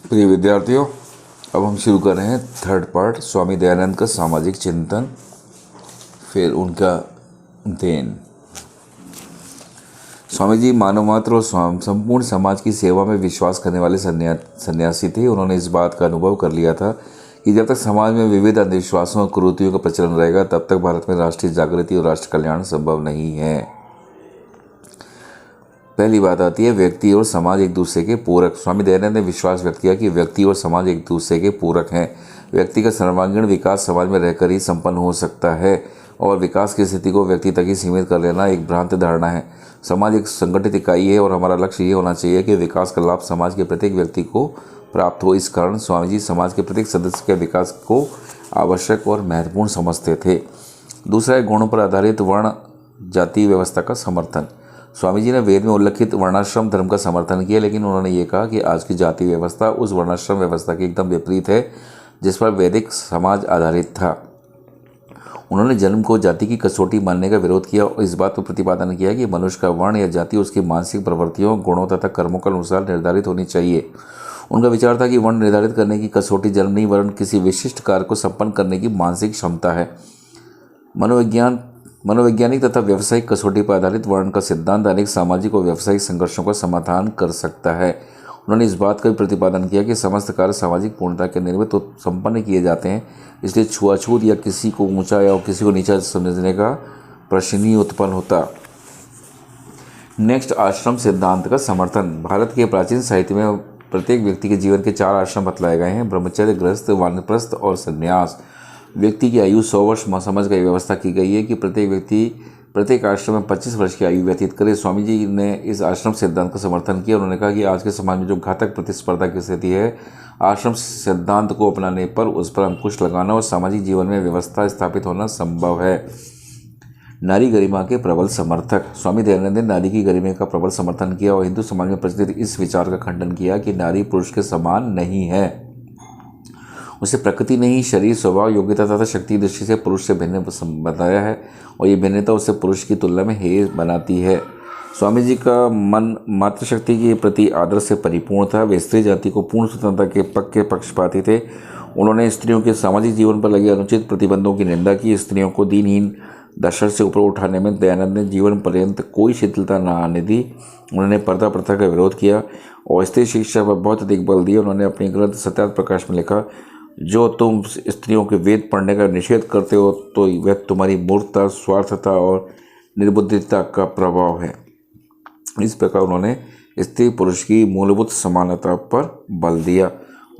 प्रिय विद्यार्थियों, अब हम शुरू कर रहे हैं थर्ड पार्ट स्वामी दयानंद का सामाजिक चिंतन, फिर उनका देन। स्वामी जी मानव मात्र और संपूर्ण समाज की सेवा में विश्वास करने वाले सन्यासी थे। उन्होंने इस बात का अनुभव कर लिया था कि जब तक समाज में विविध अंधविश्वासों और कुरीतियों का प्रचलन रहेगा, तब तक भारत में राष्ट्रीय जागृति और राष्ट्र कल्याण संभव नहीं है। पहली बात आती है व्यक्ति और समाज एक दूसरे के पूरक। स्वामी दयानंद ने विश्वास व्यक्त किया कि व्यक्ति और समाज एक दूसरे के पूरक हैं। व्यक्ति का सर्वांगीण विकास समाज में रहकर ही संपन्न हो सकता है और विकास की स्थिति को व्यक्ति तक ही सीमित कर लेना एक भ्रांत धारणा है। समाज एक संगठित इकाई है और हमारा लक्ष्य ये होना चाहिए कि विकास का लाभ समाज के प्रत्येक व्यक्ति को प्राप्त हो। इस कारण स्वामी जी समाज के प्रत्येक सदस्य के विकास को आवश्यक और महत्वपूर्ण समझते थे। दूसरा है गुणों पर आधारित वर्ण जाति व्यवस्था का समर्थन। स्वामी जी ने वेद में उल्लिखित वर्णाश्रम धर्म का समर्थन किया, लेकिन उन्होंने ये कहा कि आज की जाति व्यवस्था उस वर्णाश्रम व्यवस्था की एकदम विपरीत है जिस पर वैदिक समाज आधारित था। उन्होंने जन्म को जाति की कसौटी मानने का विरोध किया और इस बात पर प्रतिपादन किया कि मनुष्य का वर्ण या जाति उसकी मानसिक प्रवृत्तियों, गुणों तथा कर्मों के अनुसार निर्धारित होनी चाहिए। उनका विचार था कि वर्ण निर्धारित करने की कसौटी जन्म नहीं, वर्ण किसी विशिष्ट कार्य को संपन्न करने की मानसिक क्षमता है। मनोवैज्ञानिक तथा व्यावसायिक कसौटी पर आधारित वर्ण का सिद्धांत अनेक सामाजिक और व्यावसायिक संघर्षों का समाधान कर सकता है। उन्होंने इस बात का भी प्रतिपादन किया कि समस्त कार्य सामाजिक पूर्णता के निर्मित तो संपन्न किए जाते हैं, इसलिए छुआछूत या किसी को ऊंचा या किसी को नीचा समझने का प्रश्न ही उत्पन्न होता। नेक्स्ट, आश्रम सिद्धांत का समर्थन। भारत के प्राचीन साहित्य में प्रत्येक व्यक्ति के जीवन के 4 आश्रम बतलाए गए हैं: ब्रह्मचर्य, गृहस्थ, वानप्रस्थ और संन्यास। व्यक्ति की आयु 100 वर्ष समझ कर व्यवस्था की गई है कि प्रत्येक व्यक्ति प्रत्येक आश्रम में 25 वर्ष की आयु व्यतीत करे। स्वामी जी ने इस आश्रम सिद्धांत का समर्थन किया। उन्होंने कहा कि आज के समाज में जो घातक प्रतिस्पर्धा की स्थिति है, आश्रम सिद्धांत को अपनाने पर उस पर अंकुश लगाना और सामाजिक जीवन में व्यवस्था स्थापित होना संभव है। नारी गरिमा के प्रबल समर्थक। स्वामी दयानंद ने नारी की गरिमा का प्रबल समर्थन किया और हिंदू समाज में प्रचलित इस विचार का खंडन किया कि नारी पुरुष के समान नहीं है। उसे प्रकृति ने ही शरीर, स्वभाव, योग्यता तथा शक्ति की दृष्टि से पुरुष से भिन्न बताया है और ये भिन्नता उसे पुरुष की तुलना में हेय बनाती है। स्वामी जी का मन मातृशक्ति के प्रति आदर से परिपूर्ण था। वे स्त्री जाति को पूर्ण स्वतंत्रता के पक्षपाती थे। उन्होंने स्त्रियों के सामाजिक जीवन पर लगे अनुचित प्रतिबंधों की निंदा की। स्त्रियों को दीनहीन दशा से ऊपर उठाने में दयानंद ने जीवन पर्यंत कोई शिथिलता न आने दी। उन्होंने पर्दा प्रथा का विरोध किया और स्त्री शिक्षा पर बहुत अधिक बल दिया। उन्होंने अपने ग्रंथ सत्यार्थ प्रकाश में लिखा, जो तुम स्त्रियों के वेद पढ़ने का निषेध करते हो तो वह तुम्हारी मूर्खता, स्वार्थता और निर्बुद्धिता का प्रभाव है। इस प्रकार उन्होंने स्त्री पुरुष की मूलभूत समानता पर बल दिया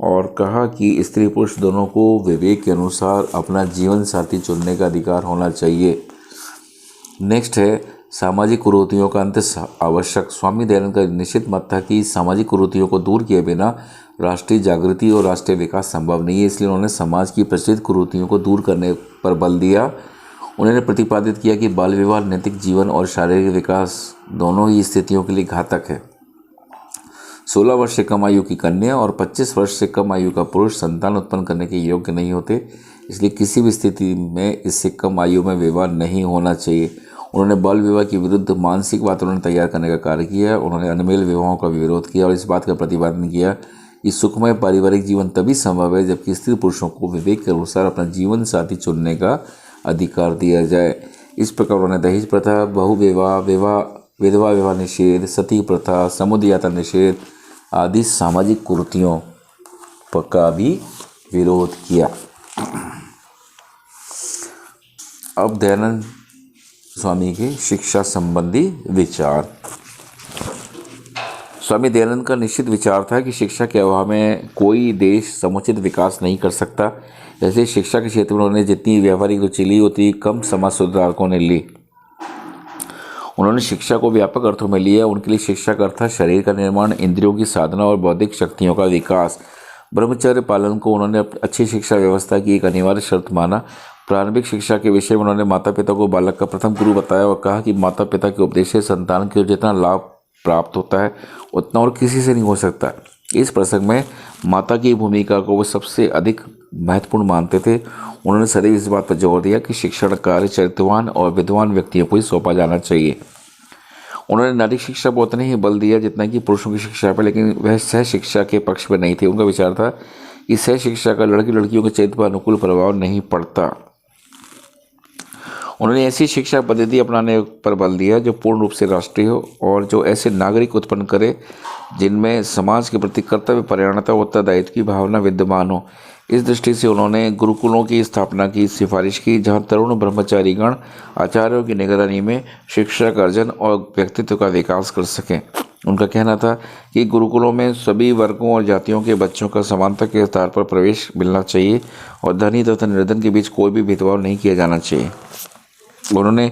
और कहा कि स्त्री पुरुष दोनों को विवेक के अनुसार अपना जीवन साथी चुनने का अधिकार होना चाहिए। नेक्स्ट है सामाजिक कुरीतियों का अंत आवश्यक। स्वामी दयानंद का निश्चित मत था कि सामाजिक कुरीतियों को दूर किए बिना राष्ट्रीय जागृति और राष्ट्रीय विकास संभव नहीं है। इसलिए उन्होंने समाज की प्रचलित कुरीतियों को दूर करने पर बल दिया। उन्होंने प्रतिपादित किया कि बाल विवाह नैतिक जीवन और शारीरिक विकास दोनों ही स्थितियों के लिए घातक है। 16 वर्ष से कम आयु की कन्या और 25 वर्ष से कम आयु का पुरुष संतान उत्पन्न करने के योग्य नहीं होते, इसलिए किसी भी स्थिति में इससे कम आयु में विवाह नहीं होना चाहिए। उन्होंने बाल विवाह के विरुद्ध मानसिक वातावरण तैयार करने का कार्य किया। उन्होंने अनमेल विवाहों का विरोध किया और इस बात का प्रतिपादन किया कि सुखमय पारिवारिक जीवन तभी संभव है जबकि स्त्री पुरुषों को विवेक के अनुसार अपना जीवन साथी चुनने का अधिकार दिया जाए। इस प्रकार उन्होंने दहेज प्रथा, बहुविवाह, विधवा विवाह निषेध, सती प्रथा, समुद्र यात्रा निषेध आदि सामाजिक कुरीतियों का भी विरोध किया। अब दयानंद स्वामी के शिक्षा संबंधी विचार। स्वामी दयानंद का निश्चित विचार था कि शिक्षा के अभाव में कोई देश समुचित विकास नहीं कर सकता। जैसे शिक्षा के क्षेत्र में उन्होंने जितनी व्यावहारिक रुचि ली उतनी कम समाज सुधारकों ने ली। उन्होंने शिक्षा को व्यापक अर्थों में लिया। उनके लिए शिक्षा का अर्थ था शरीर का निर्माण, इंद्रियों की साधना और बौद्धिक शक्तियों का विकास। ब्रह्मचर्य पालन को उन्होंने अच्छी शिक्षा व्यवस्था की एक अनिवार्य शर्त माना। प्रारंभिक शिक्षा के विषय में उन्होंने माता पिता को बालक का प्रथम गुरु बताया और कहा कि माता पिता के उपदेश से संतान को जितना लाभ प्राप्त होता है उतना और किसी से नहीं हो सकता। इस प्रसंग में माता की भूमिका को वो सबसे अधिक महत्वपूर्ण मानते थे। उन्होंने सदैव इस बात पर जोर दिया कि शिक्षण कार्य चरित्रवान और विद्वान व्यक्तियों को ही सौंपा जाना चाहिए। उन्होंने नारी शिक्षा पर उतना ही बल दिया जितना कि पुरुषों की शिक्षा पर, लेकिन वह सह शिक्षा के पक्ष में नहीं थे। उनका विचार था कि सह शिक्षा का लड़की लड़कियों के चरित्र पर अनुकूल प्रभाव नहीं पड़ता। उन्होंने ऐसी शिक्षा पद्धति अपनाने पर बल दिया जो पूर्ण रूप से राष्ट्रीय हो और जो ऐसे नागरिक उत्पन्न करे जिनमें समाज के प्रति कर्तव्य परायणता और उत्तरदायित्व की भावना विद्यमान हो। इस दृष्टि से उन्होंने गुरुकुलों की स्थापना की सिफारिश की, जहां तरुण ब्रह्मचारीगण आचार्यों की निगरानी में शिक्षा का अर्जन और व्यक्तित्व का विकास कर सकें। उनका कहना था कि गुरुकुलों में सभी वर्गों और जातियों के बच्चों का समानता के आधार पर प्रवेश मिलना चाहिए और धनी तथा निर्धन के बीच कोई भी भेदभाव नहीं किया जाना चाहिए। उन्होंने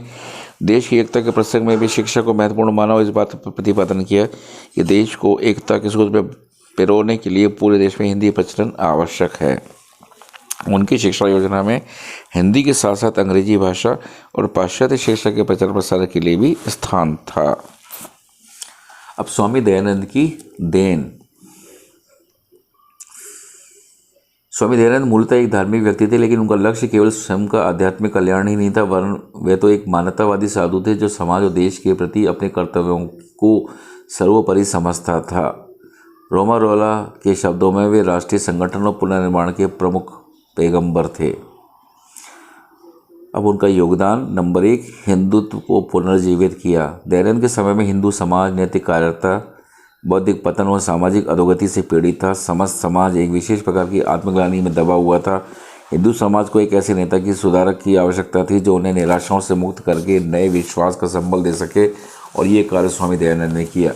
देश की एकता के प्रसंग में भी शिक्षा को महत्वपूर्ण माना और इस बात पर प्रतिपादन किया कि देश को एकता के सूत्र में पिरोने के लिए पूरे देश में हिंदी प्रचलन आवश्यक है। उनकी शिक्षा योजना में हिंदी के साथ साथ अंग्रेजी भाषा और पाश्चात्य शिक्षा के प्रचार प्रसार के लिए भी स्थान था। अब स्वामी दयानंद की देन। स्वामी दयानंद मूलतः एक धार्मिक व्यक्ति थे, लेकिन उनका लक्ष्य केवल स्वयं का आध्यात्मिक कल्याण ही नहीं था, वरन वे तो एक मानवतावादी साधु थे जो समाज और देश के प्रति अपने कर्तव्यों को सर्वोपरि समझता था। रोमारोला के शब्दों में वे राष्ट्रीय संगठन और पुनर्निर्माण के प्रमुख पैगंबर थे। अब उनका योगदान नंबर 1, हिंदुत्व को पुनर्जीवित किया। दयानंद के समय में हिंदू समाज नैतिक कायरता, बौद्धिक पतन और सामाजिक अधोगति से पीड़ित था। समस्त समाज एक विशेष प्रकार की आत्मग्लानि में दबा हुआ था। हिंदू समाज को एक ऐसे नेता की सुधारक की आवश्यकता थी जो उन्हें निराशाओं से मुक्त करके नए विश्वास का संबल दे सके, और ये कार्य स्वामी दयानंद ने किया।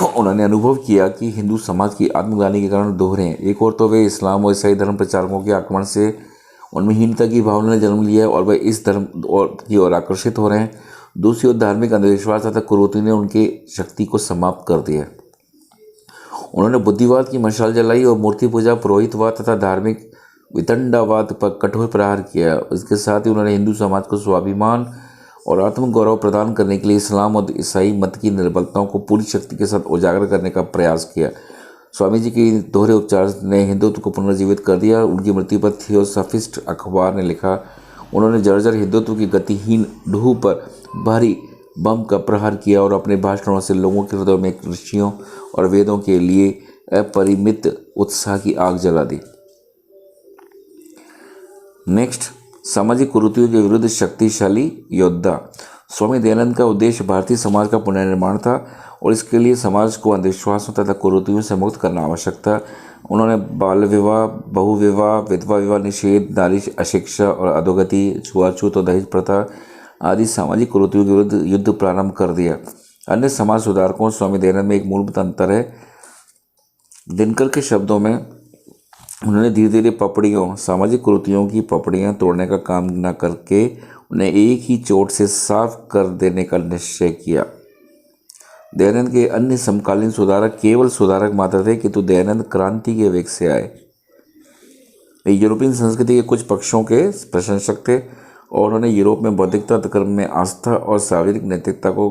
उन्होंने अनुभव किया कि हिंदू समाज की आत्मग्लानि के कारण दोहरे हैं। एक और तो वे इस्लाम और ईसाई धर्म प्रचारकों के आक्रमण से उनमें हीनता की भावना ने जन्म लिया और वे इस धर्म की ओर आकर्षित हो रहे हैं। दूसरी ओर धार्मिक अंधविश्वास तथा कुरीति ने उनकी शक्ति को समाप्त कर दिया। उन्होंने बुद्धिवाद की मशाल जलाई और मूर्ति पूजा, पुरोहितवाद तथा धार्मिक वितंडावाद पर कठोर प्रहार किया। इसके साथ ही उन्होंने हिंदू समाज को स्वाभिमान और आत्मगौरव प्रदान करने के लिए इस्लाम और ईसाई मत की निर्बलताओं को पूरी शक्ति के साथ उजागर करने का प्रयास किया। स्वामी जी के दोहरे उपचार ने हिंदुत्व को पुनर्जीवित कर दिया। उनकी मृत्यु पर थियोसॉफिस्ट अखबार ने लिखा, उन्होंने जर्जर हिंदुत्व की गतिहीन ढूह पर भारी बम का प्रहार किया और अपने भाषणों से लोगों के हृदयों में ऋषियों और वेदों के लिए अपरिमित उत्साह की आग जला दी। नेक्स्ट, सामाजिक कुरीतियों के विरुद्ध शक्तिशाली योद्धा। स्वामी दयानंद का उद्देश्य भारतीय समाज का पुनर्निर्माण था और इसके लिए समाज को अंधविश्वासों तथा कुरीतियों से मुक्त करना आवश्यक था। उन्होंने बाल विवाह, बहुविवाह, विधवा विवाह निषेध, नारी अशिक्षा और अधोगति, छुआछूत और दहेज प्रथा आदि सामाजिक कुरीतियों के विरुद्ध युद्ध प्रारंभ कर दिया। अन्य समाज सुधारकों स्वामी दयानंद में एक मूलभूत अंतर है। दिनकर के शब्दों में उन्होंने धीरे धीरे पपड़ियों, सामाजिक कुरीतियों की पपड़ियां तोड़ने का काम न करके उन्हें एक ही चोट से साफ कर देने का निश्चय किया। दयानंद के अन्य समकालीन सुधारक केवल सुधारक मात्र थे, किंतु दयानंद क्रांति के वेग से आए। वे यूरोपियन संस्कृति के कुछ पक्षों के प्रशंसक थे और उन्होंने यूरोप में बौद्धिकता धर्म में आस्था और सार्वजनिक नैतिकता को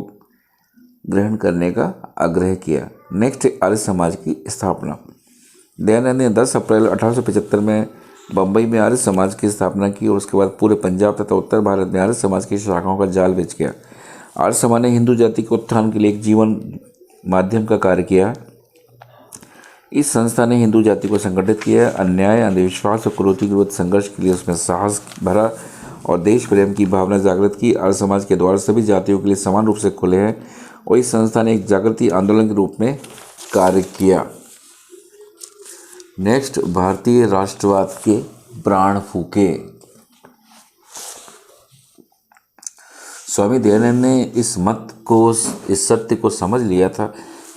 ग्रहण करने का आग्रह किया। नेक्स्ट, आर्य समाज की स्थापना। दयानंद ने 10 अप्रैल 1875 में बम्बई में आर्य समाज की स्थापना की और उसके बाद पूरे पंजाब तथा उत्तर भारत में आर्य समाज की शाखाओं का जाल बिछ गया। आर्य समाज ने हिंदू जाति के उत्थान के लिए एक जीवन माध्यम का कार्य किया। इस संस्था ने हिंदू जाति को संगठित किया, अन्याय, अंधविश्वास और कुरीति के विरुद्ध संघर्ष के लिए उसमें साहस भरा और देश प्रेम की भावना जागृत की। आर्य समाज के द्वार सभी जातियों के लिए समान रूप से खुले हैं और इस संस्था ने एक जागृति आंदोलन के रूप में कार्य किया। नेक्स्ट, भारतीय राष्ट्रवाद के प्राण फूके। स्वामी दयानंद ने इस सत्य को समझ लिया था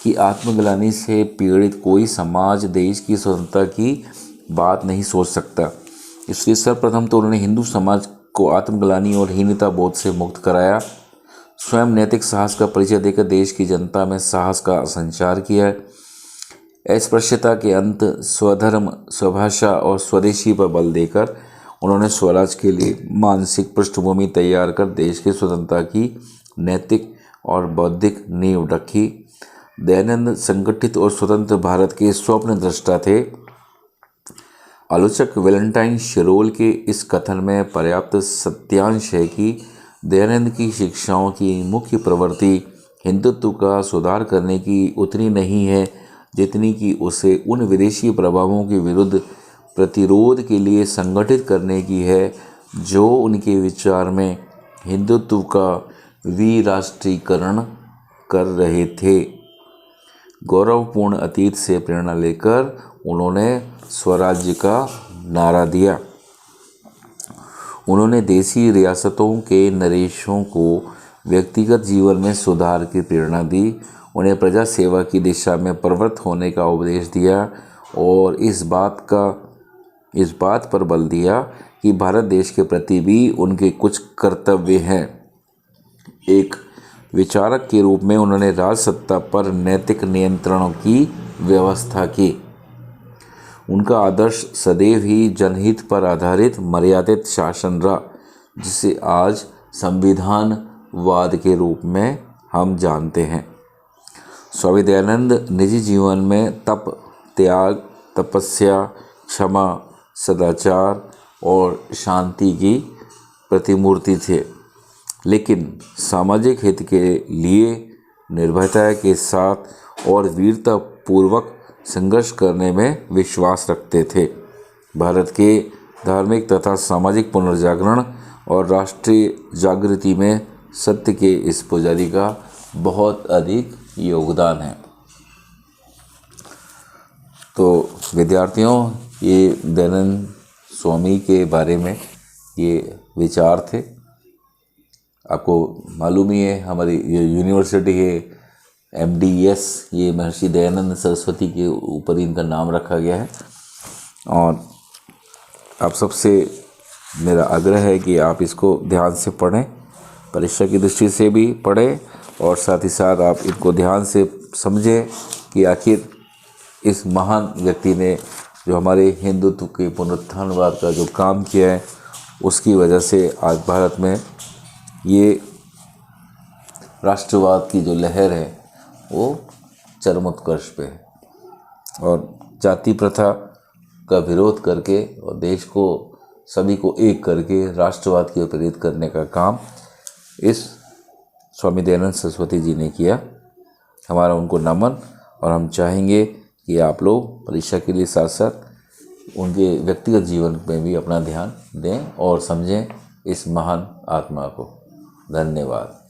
कि आत्मग्लानि से पीड़ित कोई समाज देश की स्वतंत्रता की बात नहीं सोच सकता। इसलिए सर्वप्रथम तो उन्होंने हिंदू समाज को आत्मग्लानि और हीनता बोध से मुक्त कराया। स्वयं नैतिक साहस का परिचय देकर देश की जनता में साहस का संचार किया। अस्पृश्यता के अंत, स्वधर्म, स्वभाषा और स्वदेशी पर बल देकर उन्होंने स्वराज के लिए मानसिक पृष्ठभूमि तैयार कर देश की स्वतंत्रता की नैतिक और बौद्धिक नींव रखी। दयानंद संगठित और स्वतंत्र भारत के स्वप्न दृष्टा थे। आलोचक वैलेंटाइन शिरोल के इस कथन में पर्याप्त सत्यांश है कि दयानंद की शिक्षाओं की मुख्य प्रवृत्ति हिंदुत्व का सुधार करने की उतनी नहीं है जितनी कि उसे उन विदेशी प्रभावों के विरुद्ध प्रतिरोध के लिए संगठित करने की है जो उनके विचार में हिंदुत्व का विराष्ट्रीकरण कर रहे थे। गौरवपूर्ण अतीत से प्रेरणा लेकर उन्होंने स्वराज्य का नारा दिया। उन्होंने देसी रियासतों के नरेशों को व्यक्तिगत जीवन में सुधार की प्रेरणा दी, उन्हें प्रजा सेवा की दिशा में प्रवृत्त होने का उपदेश दिया और इस बात पर बल दिया कि भारत देश के प्रति भी उनके कुछ कर्तव्य हैं। एक विचारक के रूप में उन्होंने राजसत्ता पर नैतिक नियंत्रणों की व्यवस्था की। उनका आदर्श सदैव ही जनहित पर आधारित मर्यादित शासन रहा, जिसे आज संविधानवाद के रूप में हम जानते हैं। स्वामी दयानंद निजी जीवन में तप, त्याग, तपस्या, क्षमा, सदाचार और शांति की प्रतिमूर्ति थे, लेकिन सामाजिक हित के लिए निर्भयता के साथ और वीरता पूर्वक संघर्ष करने में विश्वास रखते थे। भारत के धार्मिक तथा सामाजिक पुनर्जागरण और राष्ट्रीय जागृति में सत्य के इस पुजारी का बहुत अधिक योगदान है। तो विद्यार्थियों, ये दयानंद स्वामी के बारे में ये विचार थे। आपको मालूम ही है, हमारी ये यूनिवर्सिटी है MDS, ये महर्षि दयानंद सरस्वती के ऊपर इनका नाम रखा गया है। और आप सबसे मेरा आग्रह है कि आप इसको ध्यान से पढ़ें, परीक्षा की दृष्टि से भी पढ़ें और साथ ही साथ आप इनको ध्यान से समझें कि आखिर इस महान व्यक्ति ने जो हमारे हिंदुत्व के पुनरुत्थानवाद का जो काम किया है, उसकी वजह से आज भारत में ये राष्ट्रवाद की जो लहर है वो चरमोत्कर्ष पे है। और जाति प्रथा का विरोध करके और देश को सभी को एक करके राष्ट्रवाद की ओर प्रेरित करने का काम इस स्वामी दयानंद सरस्वती जी ने किया। हमारा उनको नमन। और हम चाहेंगे कि आप लोग परीक्षा के लिए साथ साथ उनके व्यक्तिगत जीवन में भी अपना ध्यान दें और समझें इस महान आत्मा को। धन्यवाद।